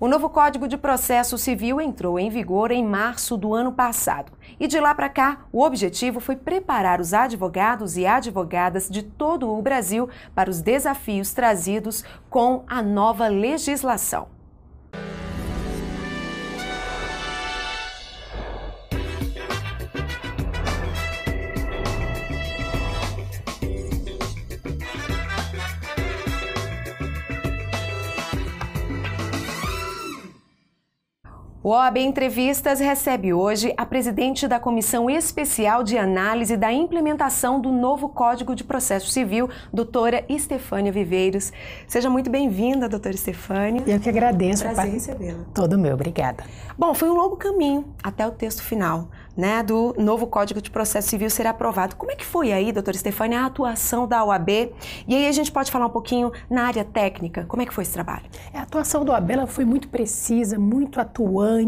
O novo Código de Processo Civil entrou em vigor em março do ano passado. E de lá para cá, o objetivo foi preparar os advogados e advogadas de todo o Brasil para os desafios trazidos com a nova legislação. O OAB Entrevistas recebe hoje a presidente da Comissão Especial de Análise da Implementação do novo Código de Processo Civil, doutora Estefânia Viveiros. Seja muito bem-vinda, doutora Estefânia. Eu que agradeço. Prazer recebê-la. Todo meu, obrigada. Bom, foi um longo caminho até o texto final, né, do novo Código de Processo Civil ser aprovado. Como é que foi aí, doutora Estefânia, a atuação da OAB? E aí a gente pode falar um pouquinho na área técnica, como é que foi esse trabalho? A atuação da OAB ela foi muito precisa, muito atuante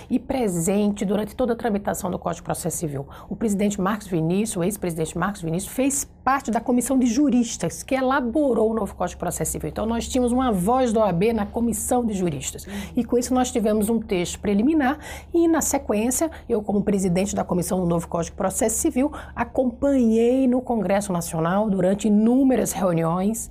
e presente durante toda a tramitação do Código de Processo Civil. O presidente Marcos Vinícius, o ex-presidente Marcos Vinícius, fez parte da comissão de juristas que elaborou o novo Código de Processo Civil. Então nós tínhamos uma voz da OAB na comissão de juristas. E com isso nós tivemos um texto preliminar e na sequência, eu como presidente da comissão do novo Código de Processo Civil, acompanhei no Congresso Nacional durante inúmeras reuniões,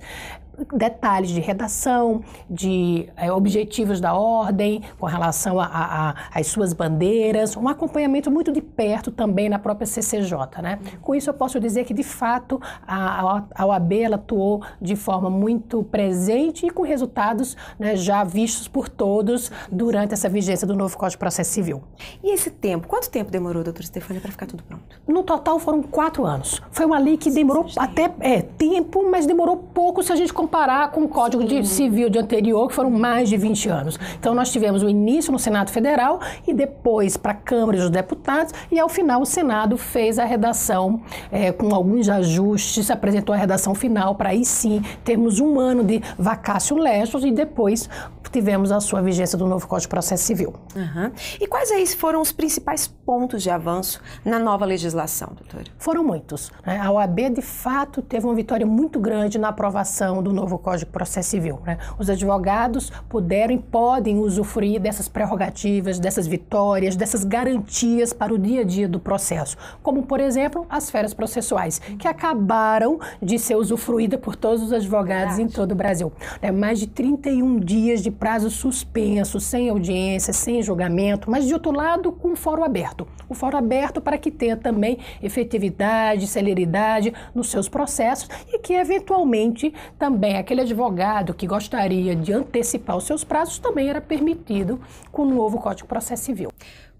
detalhes de redação, de objetivos da ordem com relação às suas bandeiras, um acompanhamento muito de perto também na própria CCJ, né? Com isso eu posso dizer que de fato a OAB ela atuou de forma muito presente e com resultados, né, já vistos por todos durante essa vigência do novo Código de Processo Civil. E esse tempo? Quanto tempo demorou, doutora Estefânia, para ficar tudo pronto? No total foram 4 anos. Foi uma lei que demorou até tempo, mas demorou pouco se a gente comparar com o Código Civil de anterior, que foram mais de 20 anos. Então, nós tivemos o início no Senado Federal e depois para a Câmara dos Deputados e, ao final, o Senado fez a redação com alguns ajustes, apresentou a redação final para aí sim termos um ano de vacatio legis e depois tivemos a sua vigência do novo Código de Processo Civil. Uhum. E quais aí foram os principais pontos de avanço na nova legislação, doutora? Foram muitos, né? A OAB, de fato, teve uma vitória muito grande na aprovação do novo Código de Processo Civil, né? Os advogados puderam e podem usufruir dessas prerrogativas, dessas vitórias, dessas garantias para o dia a dia do processo, como, por exemplo, as férias processuais, que acabaram de ser usufruídas por todos os advogados em todo o Brasil. Mais de 31 dias de prazo suspenso, sem audiência, sem julgamento, mas de outro lado com o fórum aberto. O fórum aberto para que tenha também efetividade, celeridade nos seus processos e que eventualmente também aquele advogado que gostaria de antecipar os seus prazos também era permitido com o novo Código de Processo Civil.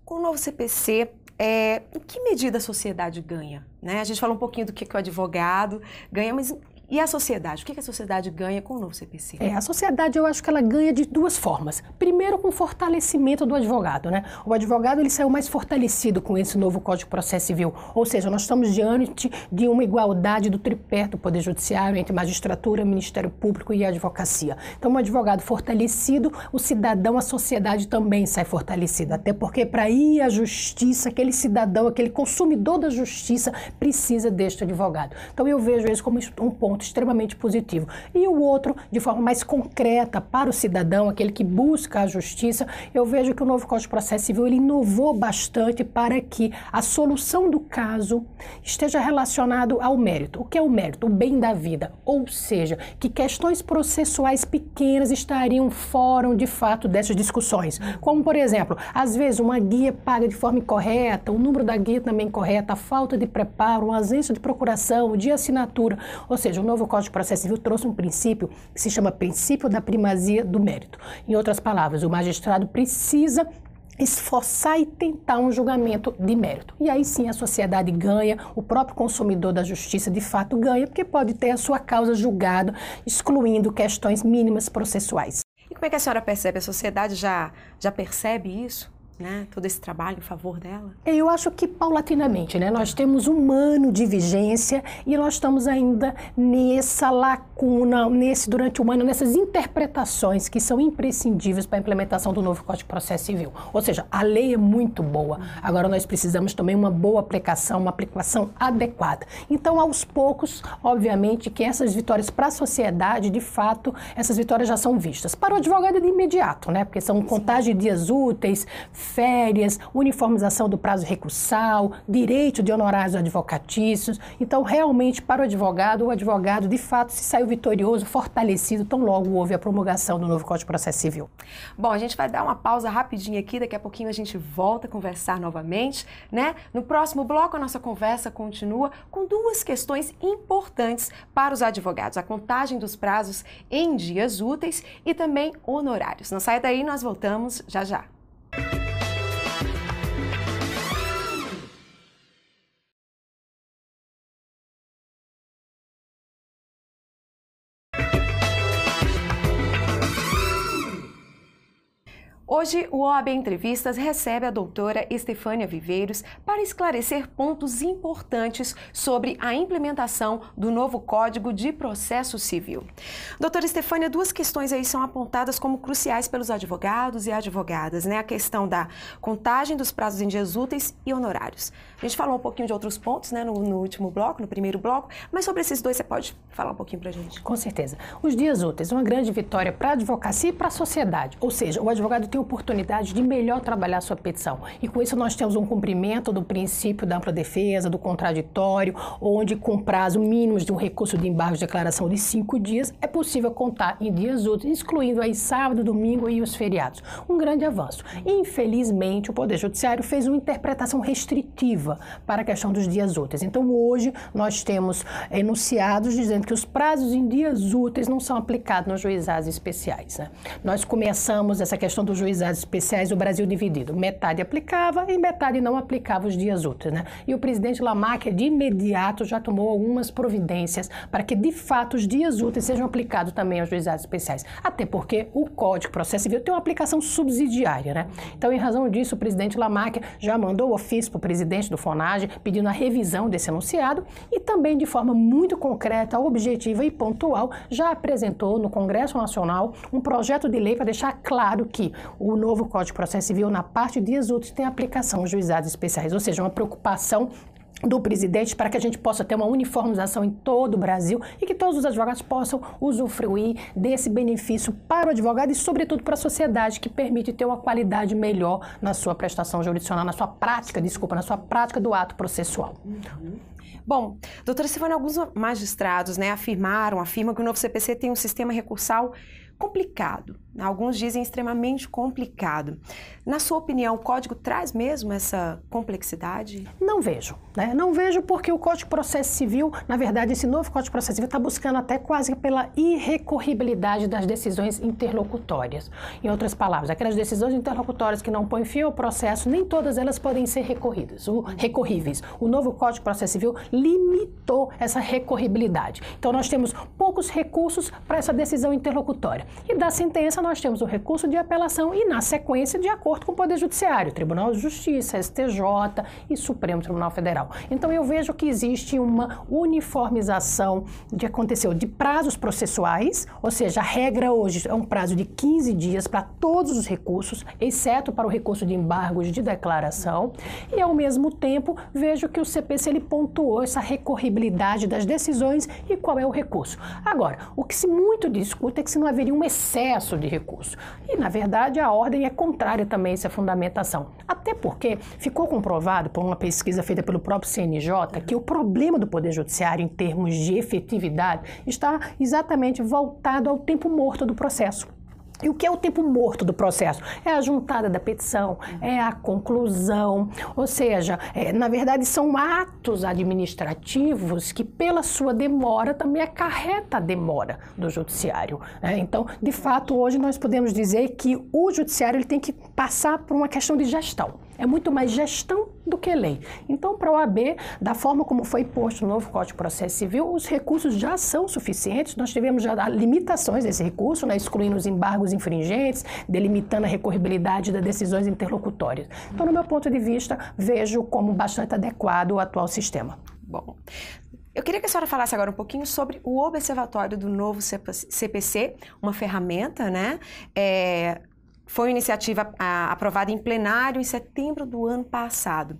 Com o novo CPC, em que medida a sociedade ganha? Né? A gente fala um pouquinho do que o advogado ganha, mas e a sociedade? O que a sociedade ganha com o novo CPC? A sociedade, eu acho que ela ganha de duas formas. Primeiro, com o fortalecimento do advogado, né? O advogado, ele saiu mais fortalecido com esse novo Código de Processo Civil. Ou seja, nós estamos diante de uma igualdade do tripé do Poder Judiciário entre magistratura, Ministério Público e advocacia. Então, um advogado fortalecido, o cidadão, a sociedade também sai fortalecida. Até porque, para ir à justiça, aquele cidadão, aquele consumidor da justiça, precisa deste advogado. Então, eu vejo isso como um ponto extremamente positivo. E o outro, de forma mais concreta para o cidadão, aquele que busca a justiça, eu vejo que o novo Código de Processo Civil ele inovou bastante para que a solução do caso esteja relacionado ao mérito. O que é o mérito? O bem da vida. Ou seja, que questões processuais pequenas estariam fora, de fato, dessas discussões. Como, por exemplo, às vezes uma guia paga de forma incorreta, o número da guia também incorreta, a falta de preparo, uma ausência de procuração, de assinatura. Ou seja, o novo Código de Processo Civil trouxe um princípio que se chama princípio da primazia do mérito. Em outras palavras, o magistrado precisa esforçar e tentar um julgamento de mérito. E aí sim a sociedade ganha, o próprio consumidor da justiça de fato ganha, porque pode ter a sua causa julgada, excluindo questões mínimas processuais. E como é que a senhora percebe? A sociedade já percebe isso? né, todo esse trabalho em favor dela? Eu acho que paulatinamente, né? Nós temos um ano de vigência e nós estamos ainda nessa lacuna, durante um ano, nessas interpretações que são imprescindíveis para a implementação do novo Código de Processo Civil. Ou seja, a lei é muito boa, agora nós precisamos também uma boa aplicação, uma aplicação adequada. Então, aos poucos, obviamente, que essas vitórias para a sociedade, de fato, essas vitórias já são vistas. Para o advogado é de imediato, né? Porque são contagem de dias úteis, férias, uniformização do prazo recursal, direito de honorários advocatícios. Então, realmente, para o advogado, de fato, se saiu vitorioso, fortalecido, tão logo houve a promulgação do novo Código de Processo Civil. Bom, a gente vai dar uma pausa rapidinho aqui, daqui a pouquinho a gente volta a conversar novamente, né? No próximo bloco, a nossa conversa continua com duas questões importantes para os advogados: a contagem dos prazos em dias úteis e também honorários. Não sai daí, nós voltamos já já. Hoje, o OAB Entrevistas recebe a doutora Estefânia Viveiros para esclarecer pontos importantes sobre a implementação do novo Código de Processo Civil. Doutora Estefânia, duas questões aí são apontadas como cruciais pelos advogados e advogadas, né? A questão da contagem dos prazos em dias úteis e honorários. A gente falou um pouquinho de outros pontos, né, no último bloco, no primeiro bloco, mas sobre esses dois você pode falar um pouquinho para a gente? Com certeza. Os dias úteis, uma grande vitória para a advocacia e para a sociedade, ou seja, o advogado tem oportunidade de melhor trabalhar a sua petição. E com isso nós temos um cumprimento do princípio da ampla defesa, do contraditório, onde com prazo mínimo de um recurso de embargo de declaração de 5 dias, é possível contar em dias úteis, excluindo aí sábado, domingo e os feriados. Um grande avanço. Infelizmente, o Poder Judiciário fez uma interpretação restritiva para a questão dos dias úteis. Então, hoje, nós temos enunciados dizendo que os prazos em dias úteis não são aplicados nos juizados especiais, né? Nós começamos essa questão dos juizados especiais, o Brasil dividido. Metade aplicava e metade não aplicava os dias úteis, né? E o presidente Lamarck, de imediato, já tomou algumas providências para que, de fato, os dias úteis sejam aplicados também aos juizados especiais. Até porque o Código de Processo Civil tem uma aplicação subsidiária, né? Então, em razão disso, o presidente Lamarck já mandou ofício para o presidente do FONAGE pedindo a revisão desse enunciado e também, de forma muito concreta, objetiva e pontual, já apresentou no Congresso Nacional um projeto de lei para deixar claro que o novo Código de Processo Civil, na parte de dias úteis, tem aplicação aos juizados especiais, ou seja, uma preocupação do presidente para que a gente possa ter uma uniformização em todo o Brasil e que todos os advogados possam usufruir desse benefício para o advogado e, sobretudo, para a sociedade, que permite ter uma qualidade melhor na sua prestação jurisdicional, na sua prática do ato processual. Bom, doutora Silvana, alguns magistrados, né, afirmam que o novo CPC tem um sistema recursal complicado. Alguns dizem extremamente complicado. Na sua opinião, o código traz mesmo essa complexidade? Não vejo, né? Não vejo porque o Código de Processo Civil, na verdade, esse novo Código de Processo Civil está buscando até quase pela irrecorribilidade das decisões interlocutórias. Em outras palavras, aquelas decisões interlocutórias que não põem fim ao processo, nem todas elas podem ser recorríveis. O novo Código de Processo Civil limitou essa recorribilidade. Então, nós temos poucos recursos para essa decisão interlocutória. E da sentença nós temos o recurso de apelação e, na sequência, de acordo com o Poder Judiciário, Tribunal de Justiça, STJ e Supremo Tribunal Federal. Então eu vejo que existe uma uniformização de prazos processuais, ou seja, a regra hoje é um prazo de 15 dias para todos os recursos, exceto para o recurso de embargos de declaração, e ao mesmo tempo vejo que o CPC ele pontuou essa recorribilidade das decisões e qual é o recurso. Agora, o que se muito discute é que se não haveria um excesso de recurso. E, na verdade, a ordem é contrária também a essa fundamentação. Até porque ficou comprovado por uma pesquisa feita pelo próprio CNJ que o problema do Poder Judiciário em termos de efetividade está exatamente voltado ao tempo morto do processo. E o que é o tempo morto do processo? É a juntada da petição, é a conclusão, ou seja, na verdade são atos administrativos que pela sua demora também acarreta a demora do judiciário, né? Então, de fato, hoje nós podemos dizer que o judiciário ele tem que passar por uma questão de gestão. é muito mais gestão do que lei. Então, para a OAB, da forma como foi posto no novo Código de Processo Civil, os recursos já são suficientes. Nós tivemos já limitações desse recurso, né, excluindo os embargos infringentes, delimitando a recorribilidade das decisões interlocutórias. Então, no meu ponto de vista, vejo como bastante adequado o atual sistema. Bom, eu queria que a senhora falasse agora um pouquinho sobre o observatório do novo CPC, uma ferramenta, né? Foi uma iniciativa aprovada em plenário em setembro do ano passado.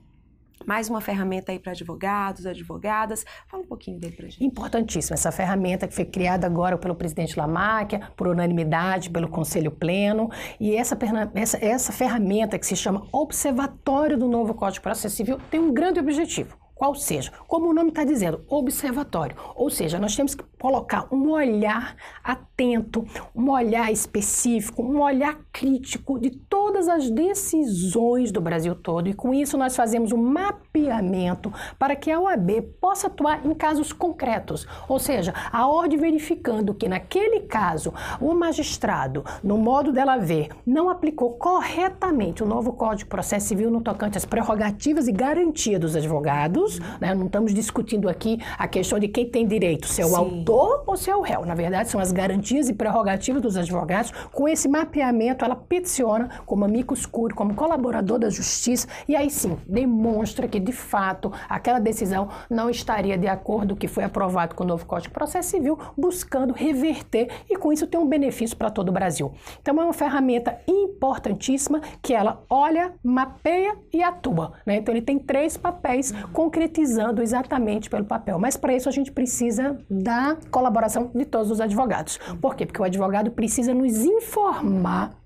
Mais uma ferramenta aí para advogados, advogadas. Fala um pouquinho dele para a gente. Importantíssima. Essa ferramenta que foi criada agora pelo presidente Lamáquia, por unanimidade, pelo Conselho Pleno. E essa ferramenta que se chama Observatório do Novo Código de Processo Civil tem um grande objetivo. Qual seja, como o nome está dizendo, observatório. Ou seja, nós temos que colocar um olhar atento, um olhar específico, um olhar crítico de todas as decisões do Brasil todo. E com isso nós fazemos um mapeamento para que a OAB possa atuar em casos concretos. Ou seja, a ordem verificando que naquele caso o magistrado, no modo dela ver, não aplicou corretamente o novo Código de Processo Civil no tocante às prerrogativas e garantias dos advogados. Né? Não estamos discutindo aqui a questão de quem tem direito, se é o autor ou se é o réu. Na verdade, são as garantias e prerrogativas dos advogados. Com esse mapeamento, ela peticiona como amicus curiae, como colaborador da justiça, e aí sim, demonstra que, de fato, aquela decisão não estaria de acordo com o que foi aprovado com o novo Código de Processo Civil, buscando reverter, e com isso tem um benefício para todo o Brasil. Então, é uma ferramenta importantíssima que ela olha, mapeia e atua. Né? Então, ele tem 3 papéis concretizando exatamente pelo papel. Mas para isso a gente precisa da colaboração de todos os advogados. Por quê? Porque o advogado precisa nos informar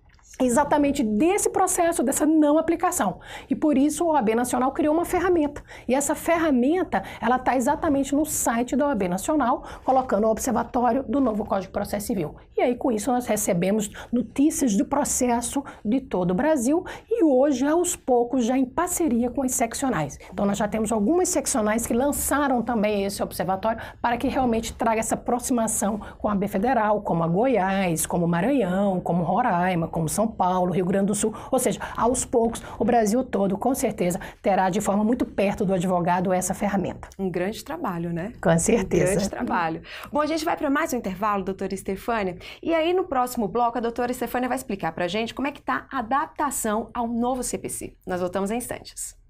exatamente desse processo, dessa não aplicação. E por isso a OAB Nacional criou uma ferramenta. E essa ferramenta, ela está exatamente no site da OAB Nacional, colocando o observatório do novo Código de Processo Civil. E aí, com isso, nós recebemos notícias do processo de todo o Brasil e hoje, aos poucos, já em parceria com as seccionais. Então, nós já temos algumas seccionais que lançaram também esse observatório para que realmente traga essa aproximação com a OAB Federal, como a Goiás, como Maranhão, como Roraima, como São Paulo, Rio Grande do Sul, ou seja, aos poucos, o Brasil todo, com certeza, terá de forma muito perto do advogado essa ferramenta. Um grande trabalho, né? Com certeza. Um grande trabalho. Bom, a gente vai para mais um intervalo, doutora Estefânia, e aí no próximo bloco a doutora Estefânia vai explicar para a gente como é que está a adaptação ao novo CPC. Nós voltamos em instantes.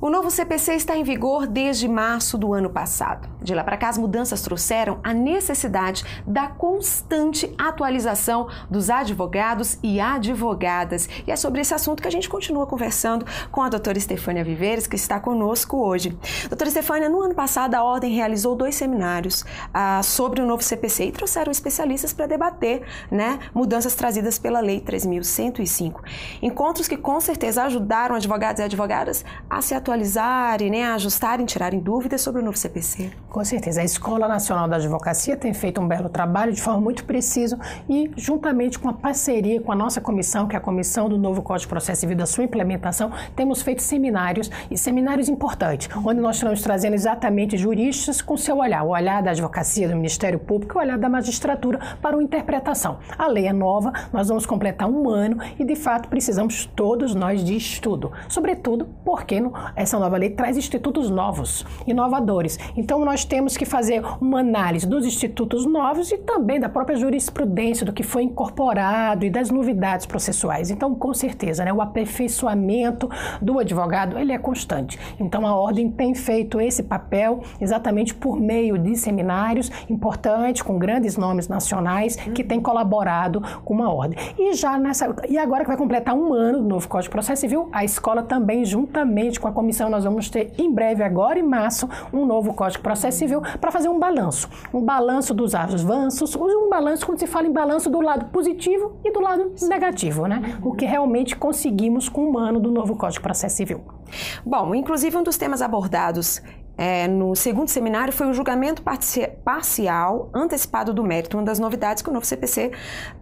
O novo CPC está em vigor desde março do ano passado. De lá para cá, as mudanças trouxeram a necessidade da constante atualização dos advogados e advogadas. E é sobre esse assunto que a gente continua conversando com a doutora Estefânia Viveres, que está conosco hoje. Doutora Estefânia, no ano passado, a Ordem realizou 2 seminários sobre o novo CPC e trouxeram especialistas para debater, né, mudanças trazidas pela Lei 3.105. Encontros que, com certeza, ajudaram advogados e advogadas a se atualizarem, né, a ajustarem, tirarem dúvidas sobre o novo CPC. Com certeza. A Escola Nacional da Advocacia tem feito um belo trabalho de forma muito precisa e, juntamente com a parceria com a nossa comissão, que é a Comissão do Novo Código de Processo Civil, da sua implementação, temos feito seminários, e seminários importantes, onde nós estamos trazendo exatamente juristas com seu olhar, o olhar da advocacia, do Ministério Público, o olhar da magistratura para uma interpretação. A lei é nova, nós vamos completar 1 ano e, de fato, precisamos todos nós de estudo. Sobretudo porque essa nova lei traz institutos novos, inovadores. Então, nós temos que fazer uma análise dos institutos novos e também da própria jurisprudência, do que foi incorporado e das novidades processuais. Então, com certeza, né, o aperfeiçoamento do advogado, ele é constante. Então, a Ordem tem feito esse papel exatamente por meio de seminários importantes, com grandes nomes nacionais, que têm colaborado com a Ordem. E agora que vai completar 1 ano do novo Código de Processo Civil, a escola também, juntamente com a comissão, nós vamos ter em breve, agora em março, um novo Código de Processo Civil para fazer um balanço dos avanços, um balanço, quando se fala em balanço, do lado positivo e do lado negativo, né? O que realmente conseguimos com 1 ano do novo Código de Processo Civil. Bom, inclusive um dos temas abordados no 2º seminário foi o julgamento parcial antecipado do mérito, uma das novidades que o novo CPC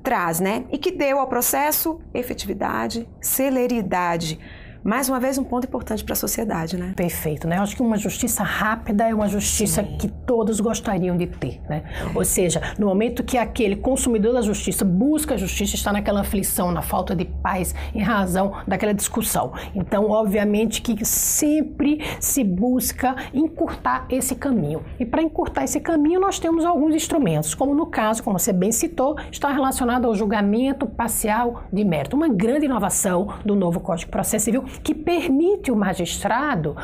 traz, né? E que deu ao processo efetividade, celeridade. Mais uma vez, um ponto importante para a sociedade, né? Perfeito, né? Eu acho que uma justiça rápida é uma justiça que todos gostariam de ter, né? Ou seja, no momento que aquele consumidor da justiça busca a justiça, está naquela aflição, na falta de paz, em razão daquela discussão. Então, obviamente que sempre se busca encurtar esse caminho. E para encurtar esse caminho, nós temos alguns instrumentos, como no caso, como você bem citou, está relacionado ao julgamento parcial de mérito. Uma grande inovação do novo Código de Processo Civil que permite o magistrado,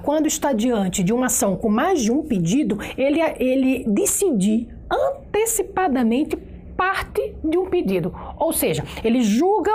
quando está diante de uma ação com mais de um pedido, ele decidir antecipadamente parte de um pedido, ou seja, ele julga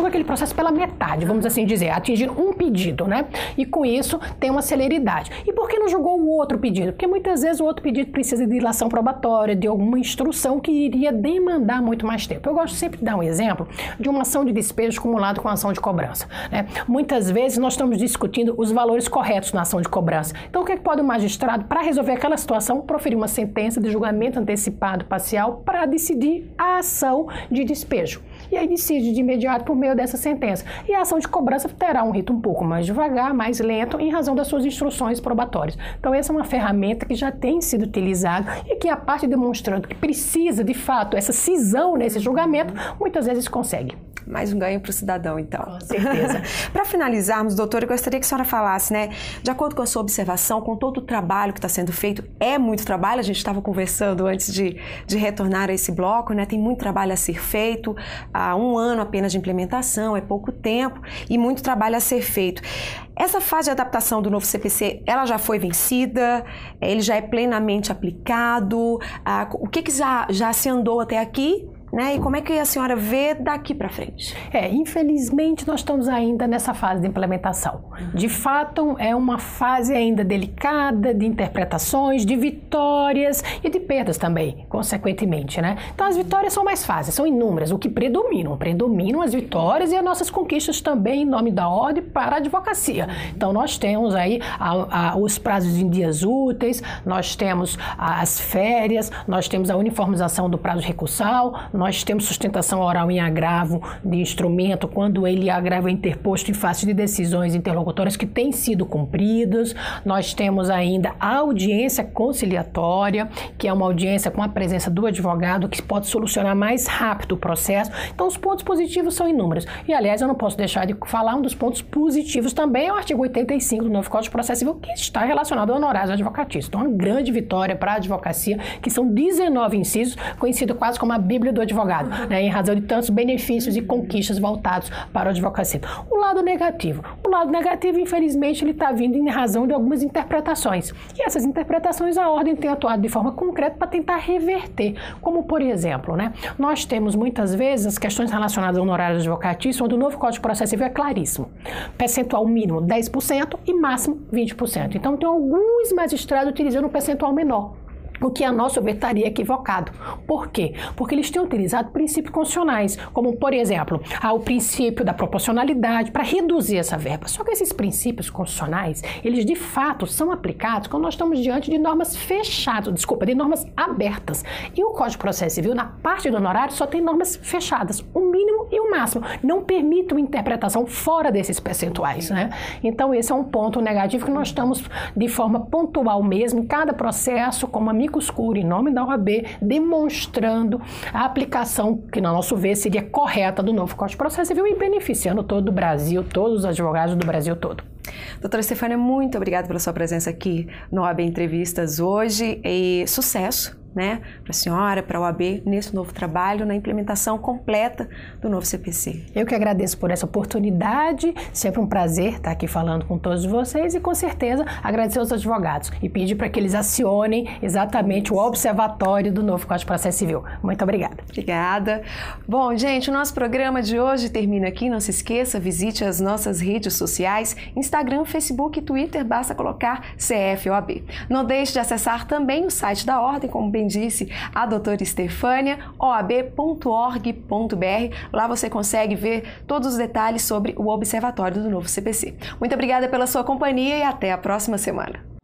aquele processo pela metade, vamos assim dizer, atingindo um pedido, né? E com isso tem uma celeridade. E por que não julgou o outro pedido? Porque muitas vezes o outro pedido precisa de dilação probatória, de alguma instrução que iria demandar muito mais tempo. Eu gosto sempre de dar um exemplo de uma ação de despejo acumulada com a ação de cobrança, né? Muitas vezes nós estamos discutindo os valores corretos na ação de cobrança. Então o que pode o magistrado, para resolver aquela situação, proferir uma sentença de julgamento antecipado parcial para decidir a ação de despejo. E aí decide de imediato por meio dessa sentença. E a ação de cobrança terá um rito um pouco mais devagar, mais lento, em razão das suas instruções probatórias. Então essa é uma ferramenta que já tem sido utilizada e que a parte demonstrando que precisa, de fato, essa cisão nesse julgamento, muitas vezes consegue. Mais um ganho para o cidadão, então. Com certeza. Para finalizarmos, doutora, eu gostaria que a senhora falasse, né, de acordo com a sua observação, com todo o trabalho que está sendo feito, é muito trabalho, a gente estava conversando antes de retornar a esse bloco, né, tem muito trabalho a ser feito, há um ano apenas de implementação, é pouco tempo, e muito trabalho a ser feito. Essa fase de adaptação do novo CPC, ela já foi vencida? Ele já é plenamente aplicado? O que já se andou até aqui? Né? E como é que a senhora vê daqui para frente? Infelizmente nós estamos ainda nessa fase de implementação. De fato, é uma fase ainda delicada de interpretações, de vitórias e de perdas também, consequentemente, né? Então as vitórias são mais fáceis, são inúmeras, o que predominam as vitórias e as nossas conquistas também em nome da ordem para a advocacia. Então nós temos aí os prazos em dias úteis, nós temos as férias, nós temos a uniformização do prazo recursal, nós temos sustentação oral em agravo de instrumento quando ele agravo é interposto em face de decisões interlocutórias que têm sido cumpridas. Nós temos ainda a audiência conciliatória, que é uma audiência com a presença do advogado que pode solucionar mais rápido o processo. Então, os pontos positivos são inúmeros. E, aliás, eu não posso deixar de falar um dos pontos positivos também é o artigo 85 do novo Código de Processo Civil, que está relacionado ao honorários advocatícios. Então, uma grande vitória para a advocacia, que são 19 incisos, conhecido quase como a Bíblia do advogado, né, em razão de tantos benefícios e conquistas voltados para o advocacia. O lado negativo, infelizmente, ele está vindo em razão de algumas interpretações. E essas interpretações, a ordem tem atuado de forma concreta para tentar reverter. Como, por exemplo, né, nós temos muitas vezes as questões relacionadas ao honorário advocatício, onde o novo Código de Processo Civil é claríssimo. Percentual mínimo 10% e máximo 20%. Então, tem alguns magistrados utilizando um percentual menor. O que a nosso ver estaria equivocado. Por quê? Porque eles têm utilizado princípios constitucionais, como, por exemplo, o princípio da proporcionalidade para reduzir essa verba. Só que esses princípios constitucionais, eles de fato são aplicados quando nós estamos diante de normas fechadas, de normas abertas. E o Código de Processo Civil, na parte do honorário, só tem normas fechadas, o mínimo e o máximo. Não permite uma interpretação fora desses percentuais, né? Então, esse é um ponto negativo que nós estamos, de forma pontual mesmo, em cada processo, como a em nome da OAB, demonstrando a aplicação que, no nosso ver, seria correta do novo Código de Processo Civil e beneficiando todo o Brasil, todos os advogados do Brasil todo. Doutora Estefânia, muito obrigada pela sua presença aqui no OAB Entrevistas hoje e sucesso, né, para a senhora, para a OAB, nesse novo trabalho, na implementação completa do novo CPC. Eu que agradeço por essa oportunidade, sempre um prazer estar aqui falando com todos vocês e, com certeza, agradecer aos advogados e pedir para que eles acionem exatamente o observatório do novo Código de Processo Civil. Muito obrigada. Obrigada. Bom, gente, o nosso programa de hoje termina aqui. Não se esqueça, visite as nossas redes sociais, Instagram, Facebook e Twitter, basta colocar CFOAB. Não deixe de acessar também o site da Ordem, como bem disse a doutora Estefânia, oab.org.br. Lá você consegue ver todos os detalhes sobre o Observatório do novo CPC. Muito obrigada pela sua companhia e até a próxima semana.